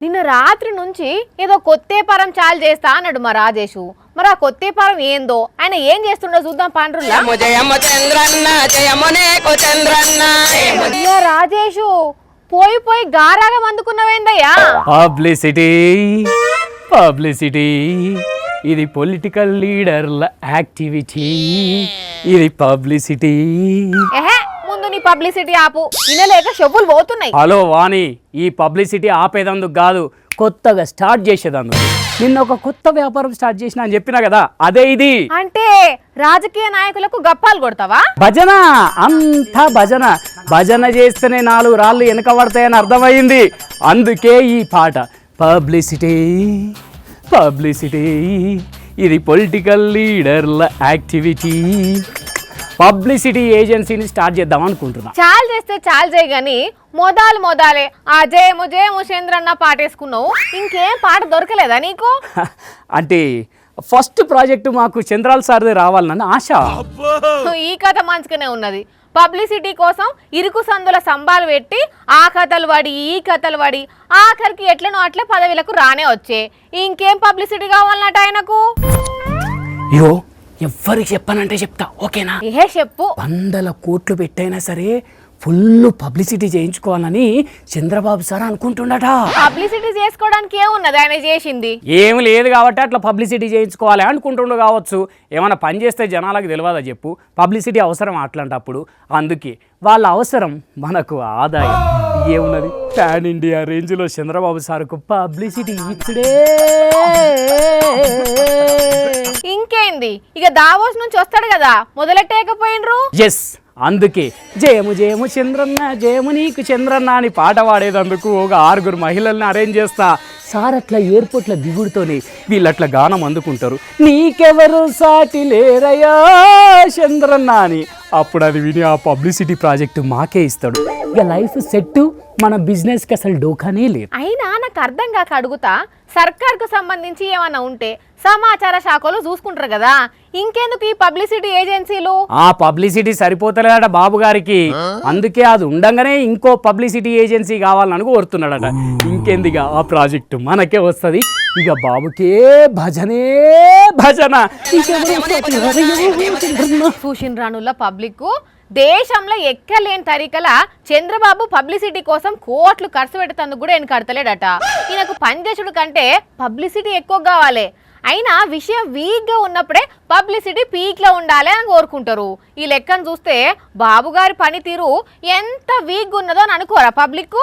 నిన్న రాత్రి నుంచి ఏదో కొత్తేపారం చాలు చేస్తా అన్నాడు మా రాజేషు. మరి ఆ కొత్తేపారం ఏందో ఆయన ఏం చేస్తుండో చూద్దాం పాండ్రుల్లా. రాజేషు పోయి పోయి గారాగా అందుకున్నావేందయ్యా? పబ్లిసిటీ ఇది పొలిటికల్ లీడర్ల యాక్టివిటీ. ఇది పబ్లిసిటీ. ముందు నీ పబ్లిసిటీ ఆపు, వినలేక చెవులు పోతున్నాయి. హలో వాణి, ఈ పబ్లిసిటీ ఆపేదందుకు కాదు, కొత్తగా స్టార్ట్ చేసేదందుకు. నిన్న ఒక కొత్త వ్యాపారం స్టార్ట్ చేసిన అని చెప్పినా కదా, అదే ఇది. అంటే రాజకీయ నాయకులకు గప్పాలు కొడతావా? భజన, అంతా భజన. భజన చేస్తేనే 4 రాళ్ళు వెనక పడతాయని అర్థమైంది. అందుకే ఈ పాట పబ్లిసిటీ. ఇది పొలిటికల్ లీడర్ల యాక్టివిటీ. పబ్లిసిటీ ఏజెన్సీని స్టార్ట్ చేద్దాం అనుకుంటున్నా. చాలు చేస్తే చాలు చేయి గాని మొదలే ఆ జయము చంద్రన్న పాటేసుకున్నావు. ఇంకేం పాట దొరకలేదా నీకు? అంటే ఫస్ట్ ప్రాజెక్టు మాకు చంద్రాల సార్దే రావాలని ఆశ. ఈ కథ మంచిగానే ఉన్నది. పబ్లిసిటీ కోసం ఇరుకు సందుల సంబాలు పెట్టి ఆ కథలు పడి ఈ కథలు పడి ఆఖరికి ఎట్లనో అట్లా పదవిలకు రానే వచ్చే. ఇంకేం పబ్లిసిటీ కావాలన్నట ఆయనకు. యో ఎవ్వరికి చెప్పానంటే చెప్తా, ఓకేనా? ఏ చెప్పు. 100 కోట్లు పెట్టైనా సరే ఫుల్ పబ్లిసిటీ చేయించుకోవాలని చంద్రబాబు సార్ అనుకుంటున్నాడ. పబ్లిసిటీ చేసుకోవడానికి ఏమున్నది ఆయన చేసింది? ఏమి లేదు కాబట్టి అట్లా పబ్లిసిటీ చేయించుకోవాలి అనుకుంటుండు కావచ్చు. ఏమైనా పని చేస్తే జనాలకు తెలియదా చెప్పు? పబ్లిసిటీ అవసరం అట్లాంటప్పుడు. అందుకే వాళ్ళ అవసరం మనకు ఆదాయం. ఏమున్నది, పాన్ ఇండియా రేంజ్లో చంద్రబాబు సార్కు పబ్లిసిటీ ఇచ్చుడే. ఇంకేంది, ఇక దావోస్ నుంచి వస్తాడు కదా, మొదలెట్టేకపోయినరు. ఎస్, అందుకే జయము చంద్రన్న, జయము నీకు చంద్రన్న అని పాట పాడేదందుకు ఒక 6 మహిళల్ని అరేంజ్ చేస్తా. సార్ అట్లా ఎయిర్పోర్ట్ల దిగుడుతోనే వీళ్ళట్లా గానం అందుకుంటారు, నీకెవరు సాటి లేరయ్యా చంద్రన్న అని. అప్పుడు అది విని ఆ పబ్లిసిటీ ప్రాజెక్టు మాకే ఇస్తాడు. ఇక లైఫ్ సెట్, మన బిజినెస్కి అసలు డోకానే లేదు. అయినా నాకు అర్థం కాక అడుగుతా, సర్కార్కు సంబంధించి ఏమన్నా ఉంటే సమాచార శాఖలు చూసుకుంటారు కదా, ఇంకెందుకు ఈ పబ్లిసిటీ ఏజెన్సీలు? ఆ పబ్లిసిటీ సరిపోతలేదట బాబు గారికి. అందుకే అది ఉండంగానే ఇంకో పబ్లిసిటీ ఏజెన్సీ కావాలని కోరుతున్నాడట. ఇంకెందుగా ఆ ప్రాజెక్టు మనకే వస్తుంది. ఇక బాబుకే భజనే భజన. చూసిండ్రానుల పబ్లిక్ దేశంలో ఎక్కలేని తరీకల చంద్రబాబు పబ్లిసిటీ కోసం కోట్లు ఖర్చు పెట్టేందుకు కూడా వెనకడతలేడట. ఈయనకు పనిచేసుడు కంటే పబ్లిసిటీ ఎక్కువ కావాలి. అయినా విషయం వీక్గా ఉన్నప్పుడే పబ్లిసిటీ పీక్లో ఉండాలి అని కోరుకుంటారు. ఈ లెక్కను చూస్తే బాబు గారి పనితీరు ఎంత వీక్గా ఉన్నదో అని అనుకోరా పబ్లిక్?